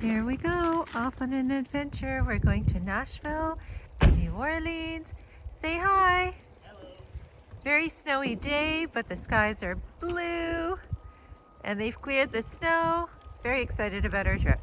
Here we go, off on an adventure. We're going to Nashville and New Orleans. Say hi. Hello. Very snowy day, but the skies are blue and they've cleared the snow. Very excited about our trip.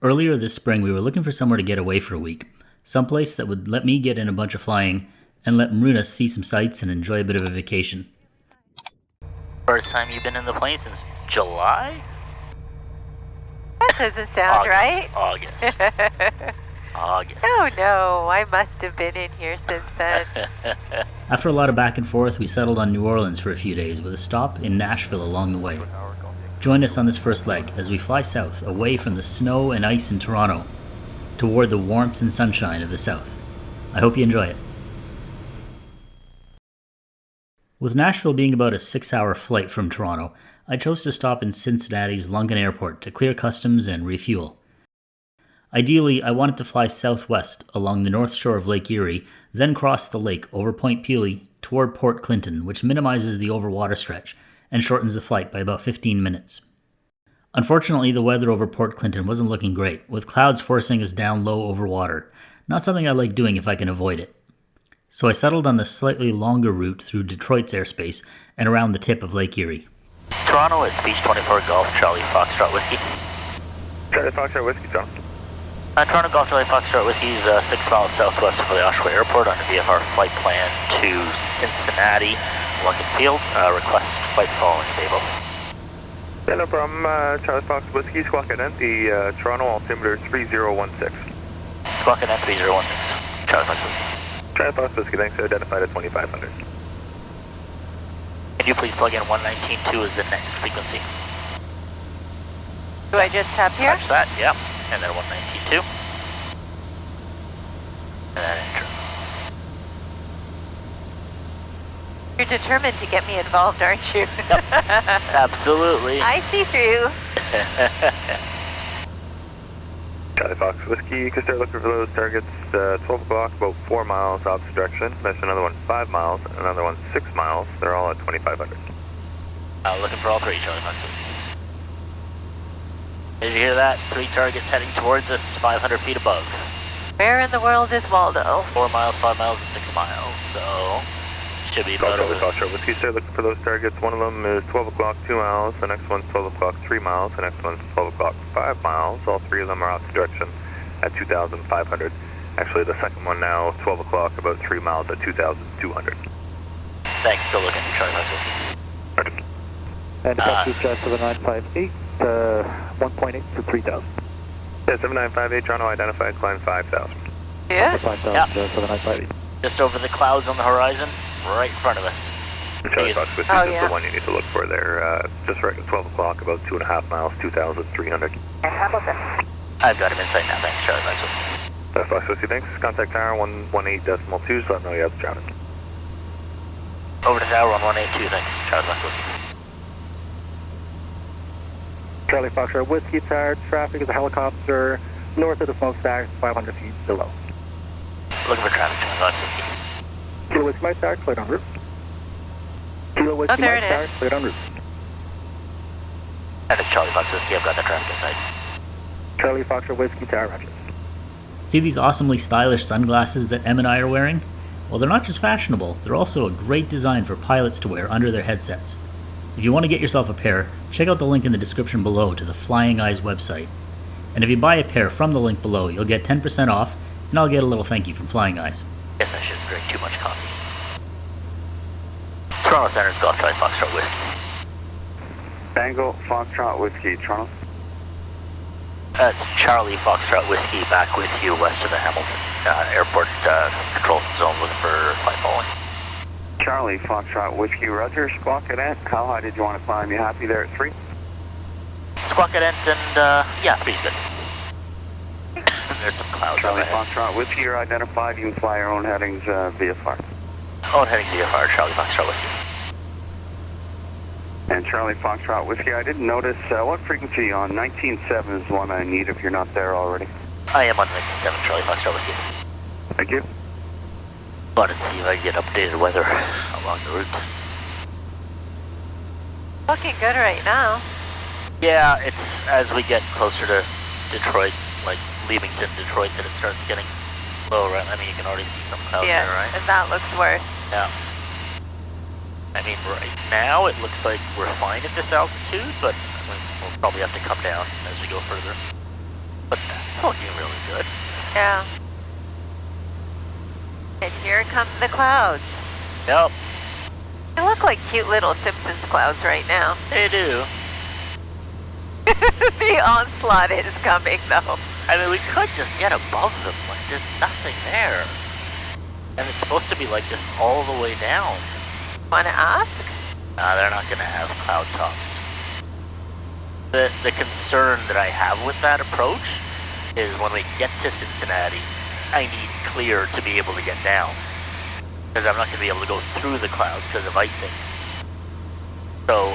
Earlier this spring, we were looking for somewhere to get away for a week. Someplace that would let me get in a bunch of flying and let Maruna see some sights and enjoy a bit of a vacation. First time you've been in the plane since July? That doesn't sound right. August. August. Oh no, I must have been in here since then. After a lot of back and forth, we settled on New Orleans for a few days with a stop in Nashville along the way. Join us on this first leg as we fly south away from the snow and ice in Toronto toward the warmth and sunshine of the south. I hope you enjoy it. With Nashville being about a 6-hour flight from Toronto, I chose to stop in Cincinnati's Lungan Airport to clear customs and refuel. Ideally, I wanted to fly southwest along the north shore of Lake Erie, then cross the lake over Point Pelee toward Port Clinton, which minimizes the overwater stretch and shortens the flight by about 15 minutes. Unfortunately, the weather over Port Clinton wasn't looking great, with clouds forcing us down low over water, not something I like doing if I can avoid it. So I settled on the slightly longer route through Detroit's airspace and around the tip of Lake Erie. Toronto, it's Beach 24 Golf Charlie Foxtrot Whiskey. Charlie Foxtrot Whiskey, John. Toronto Golf Charlie Foxtrot Whiskey is 6 miles southwest of the Oshawa Airport on a VFR flight plan to Cincinnati, Lungan Field. Request flight following Babel. Yeah, no problem. Charlie Fox Whiskey, Squawk Identity, Toronto altimeter 3016. Squawk at 3016. Charlie Fox Whiskey. Charlie Fox Whiskey, thanks. Identified at 2500. Can you please plug in 119.2 as the next frequency? Do I just tap here? Touch that, yeah. And then 119.2. And then enter. You're determined to get me involved, aren't you? Yep. Absolutely. I see through. Charlie Fox Whiskey, you can start looking for those targets 12 o'clock, about 4 miles opposite direction. There's another one 5 miles, another one 6 miles. They're all at 2500. Looking for all three, Charlie Fox Whiskey. Did you hear that? 3 targets heading towards us, 500 feet above. Where in the world is Waldo? 4 miles, 5 miles, and 6 miles, so should be about Charlie Foxtrot Whiskey, start looking for those targets. One of them is 12 o'clock, 2 miles. The next one's 12 o'clock, 3 miles. The next one's 12 o'clock, 5 miles. All 3 of them are opposite direction at 2,500. Actually, the second one now, 12 o'clock, about 3 miles at 2,200. Thanks, still looking for Charlie Fox Whiskey. Perfect. And Captain 7958, 1.8 for 3,000. Yeah, 7958, Toronto identified, climb 5,000. Yeah. 5,000, Yep. 7958. Just over the clouds on the horizon, right in front of us. Charlie Fox Whiskey Oh, is yeah. the one you need to look for there. Just right at 12 o'clock, about 2.5 miles, 2,300. Hamilton. I've got him in sight now, thanks, Charlie Fox Whiskey. Fox Whiskey, thanks. Contact tower 118.2, so let me know you have the traffic. Over to tower 1182, thanks, Charlie Fox Whiskey. Charlie Foxtrot Whiskey, tired. Traffic is a helicopter north of the smokestack, 500 feet below. Looking for traffic, Charlie Fox Whiskey. Kilo Whiskey, Mike Tower, cleared en route. Kilo Whiskey, there Mike it Tower, is. cleared en route. And it's Charlie Fox Whiskey, I've got the traffic in sight. Charlie Foxtrot Whiskey, Tower, roger. See these awesomely stylish sunglasses that Em and I are wearing? Well, they're not just fashionable, they're also a great design for pilots to wear under their headsets. If you want to get yourself a pair, check out the link in the description below to the Flying Eyes website. And if you buy a pair from the link below, you'll get 10% off, and I'll get a little thank you from Flying Eyes. Guess I shouldn't drink too much coffee. Toronto Center's Golf Charlie Foxtrot Whiskey. Tango Foxtrot Whiskey, Toronto. It's Charlie Foxtrot Whiskey back with you west of the Hamilton Airport control zone looking for flight following. Charlie Foxtrot Whiskey, Roger. Squawk Cadet, how high did you want to climb? You happy there at 3? Squawk Cadet and yeah, 3's good. There's some clouds Charlie overhead. Foxtrot Whiskey, you're identified. You can fly your own headings VFR. Oh, headings VFR, Charlie Foxtrot Whiskey. And Charlie Foxtrot Whiskey, I didn't notice, what frequency are you on? 19.7 is one I need if you're not there already. I am on 97 Charlie Foxtrot Whiskey. Thank you. Wanted to see if I can get updated weather along the route. Looking good right now. Yeah, it's as we get closer to Detroit, like Leamington, Detroit, that it starts getting low, right? I mean, you can already see some clouds Yeah, there, right? and that looks worse. Yeah. I mean, right now it looks like we're fine at this altitude, but we'll probably have to come down as we go further. But that's looking really good. Yeah. And here come the clouds. Yep, They look like cute little Simpsons clouds right now. they do. The onslaught is coming, though. I mean, we could just get above them, like there's nothing there. And it's supposed to be like this all the way down. Want to ask? They're not going to have cloud tops. The concern that I have with that approach is when we get to Cincinnati, I need clear to be able to get down. Because I'm not going to be able to go through the clouds because of icing. So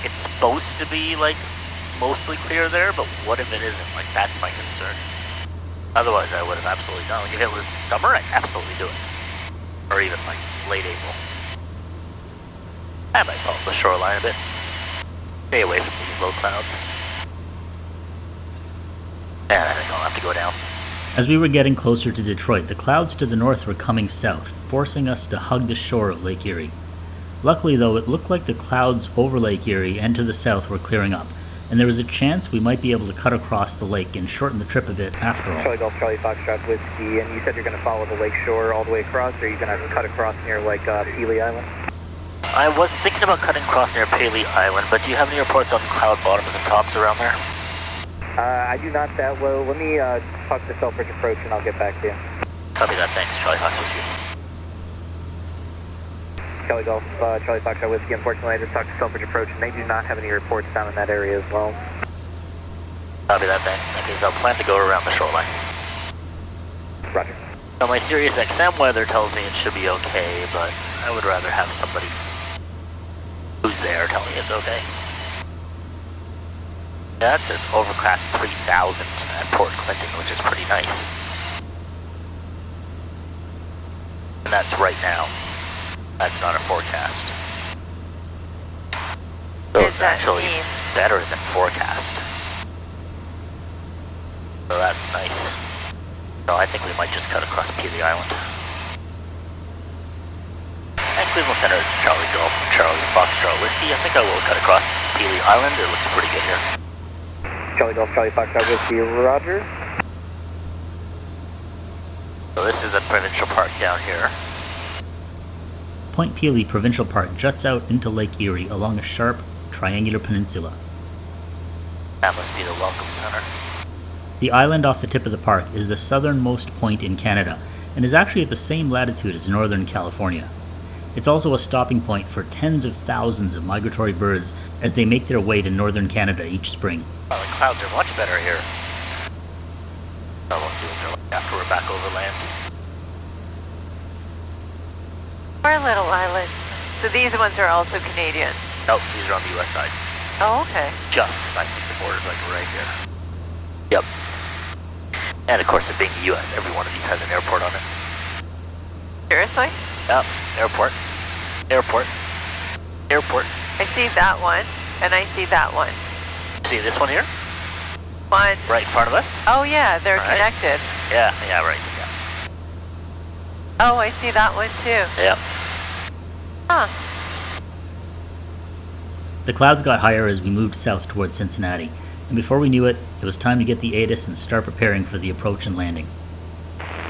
it's supposed to be like mostly clear there, but what if it isn't? Like, that's my concern. Otherwise, I would have absolutely done it. If it was summer, I'd absolutely do it. Or even like late April. I might follow the shoreline a bit. Stay away from these low clouds. And I think I'll have to go down. As we were getting closer to Detroit, the clouds to the north were coming south, forcing us to hug the shore of Lake Erie. Luckily, though, it looked like the clouds over Lake Erie and to the south were clearing up, and there was a chance we might be able to cut across the lake and shorten the trip a bit after all. Charlie Golf, Charlie Foxtrot Whiskey, and you said you're going to follow the lake shore all the way across, or are you going to cut across near like Pelee Island? I was thinking about cutting across near Pelee Island, but do you have any reports on cloud bottoms and tops around there? I do not that low. Let me talk to Selfridge Approach and I'll get back to you. Copy that, thanks. Charlie Fox Whiskey. Charlie Golf, Charlie Foxtrot Whiskey. Unfortunately, I just talked to Selfridge Approach and they do not have any reports down in that area as well. Copy that, thanks. In that case, I'll plan to go around the shoreline. Roger. So my Sirius XM weather tells me it should be okay, but I would rather have somebody who's there tell me it's okay. That says overcast 3000 at Port Clinton, which is pretty nice. And that's right now. That's not a forecast. So What it's does that actually mean? better than forecast. So that's nice. So I think we might just cut across Pelee Island. And Cleveland Center, Charlie Golf, Charlie Foxtrot Whiskey. I think I will cut across Pelee Island. It looks pretty good here. Charlie Golf, Charlie Foxtrot Whiskey, Roger. So this is the provincial park down here. Point Pelee Provincial Park juts out into Lake Erie along a sharp, triangular peninsula. That must be the Welcome Center. The island off the tip of the park is the southernmost point in Canada and is actually at the same latitude as Northern California. It's also a stopping point for tens of thousands of migratory birds as they make their way to northern Canada each spring. Well, the clouds are much better here. So we'll see what they're like after we're back over land. Our little islands. So these ones are also Canadian. Nope, these are on the US side. Oh, okay. Just, I think the border's like right here. Yep. And of course, it being the US, every one of these has an airport on it. Seriously? Yep, airport. Airport. Airport. I see that one, and I see that one. See this one here? One. Right in front of us? Oh, yeah, they're All right. connected. Yeah, right. Yeah. Oh, I see that one too. Yep. Huh. The clouds got higher as we moved south towards Cincinnati, and before we knew it, it was time to get the ATIS and start preparing for the approach and landing.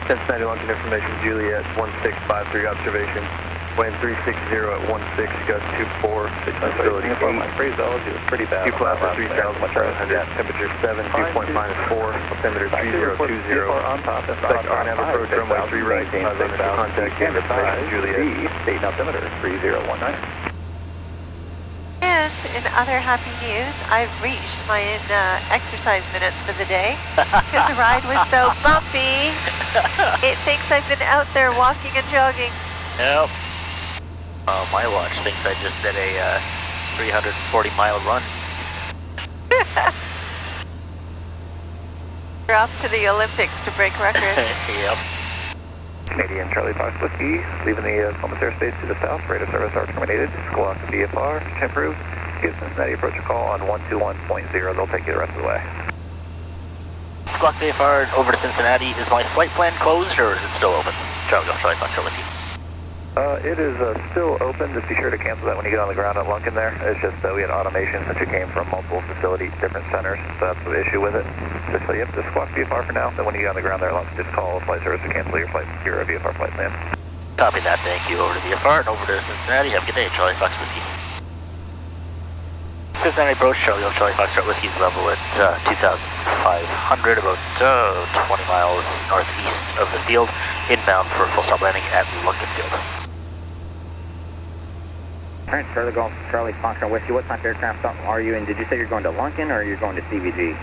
Cincinnati London information, Juliet 1653 observation. Wind 360 at 16, gust 24, visibility 8. My phraseology was pretty bad. Dew class 3,700, temperature 7, dew point -4, altimeter 3020. On top, expect RNAV approach runway 3 right, positive contact, and information, Juliet. State altimeter 3019. And in other happy news, I've reached my exercise minutes for the day because the ride was so bumpy. It thinks I've been out there walking and jogging. Yep. My watch thinks I just did a 340-mile run. You're off to the Olympics to break records. Yep. Canadian Charlie Fox Whiskey, leaving the Columbus airspace to the south, radar service are terminated. Squawk VFR, temp route. Give Cincinnati approach a call on 121.0. They'll take you the rest of the way. Squawk VFR over to Cincinnati. Is my flight plan closed or is it still open? Charlie Golf Charlie Foxtrot Whiskey. It is still open. Just be sure to cancel that when you get on the ground at Lunkin there. It's just that we had automation since it came from multiple facilities, different centers, so that's the issue with it. Just so you have to squawk VFR for now, then when you get on the ground there at Lunkin, just call flight service to cancel your VFR flight plan. Copy that, thank you. Over to VFR and over to Cincinnati. Have a good day, Charlie Fox Whiskey. Cincinnati approach, Charlie Golf Charlie Foxtrot Whiskey's level at 2,500, about 20 miles northeast of the field, inbound for full stop landing at Lunkin Field. Alright, Charlie Golf Charlie Foxtrot Whiskey, what type of aircraft are you in? Did you say you're going to Lunkin or you're going to CVG?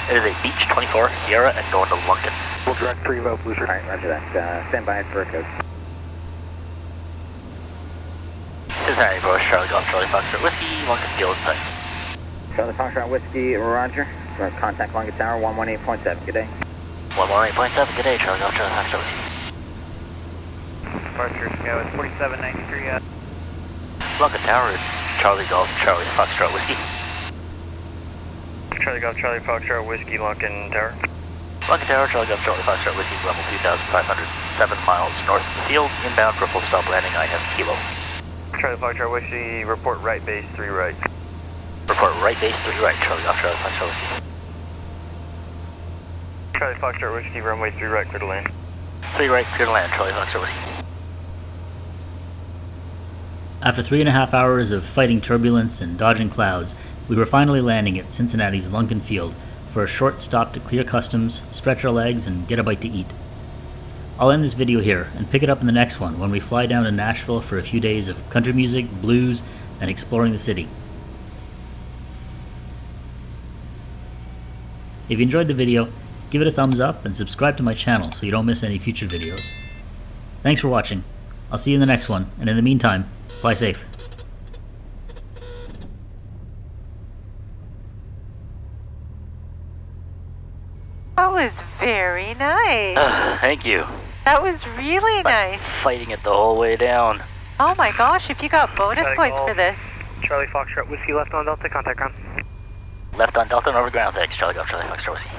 It is a Beech 24 Sierra and going to Lunkin. We'll direct 3 vote, Blue Shirt. Alright, roger that. Stand by for a code. Cincinnati approach, Charlie Golf Charlie Foxtrot Whiskey, Lunkin Field in sight. Charlie Foxtrot Whiskey, roger. Contact Lunkin Tower 118.7, good day. 118.7, good day, Charlie Golf Charlie Foxtrot Whiskey. Departure, Scout, it's 4793, Lunkin Tower, it's Charlie Golf Charlie Foxtrot Whiskey. Charlie Golf Charlie Foxtrot Whiskey, Lunkin Tower. Lunkin Tower, Charlie Golf Charlie Foxtrot Whiskey's level 2,507 miles north of the field, inbound for full stop landing, I have Kilo. Charlie Foxtrot Whiskey, report right base 3 right. Report right base 3 right, Charlie Golf Charlie Foxtrot Whiskey. Charlie Foxtrot Whiskey, runway 3 right, clear to land. 3 right, clear to land, Charlie Foxtrot Whiskey. After 3.5 hours of fighting turbulence and dodging clouds, we were finally landing at Cincinnati's Lunkin Field for a short stop to clear customs, stretch our legs, and get a bite to eat. I'll end this video here and pick it up in the next one when we fly down to Nashville for a few days of country music, blues, and exploring the city. If you enjoyed the video, give it a thumbs up and subscribe to my channel so you don't miss any future videos. Thanks for watching. I'll see you in the next one, and in the meantime, fly safe. That was very nice. Thank you. That was really nice. Fighting it the whole way down. Oh my gosh, if you got bonus Charlie points Golf. for this. Charlie Foxtrot Whiskey, left on Delta, contact ground. Left on Delta and over ground, thanks, Charlie Golf Charlie Foxtrot Whiskey.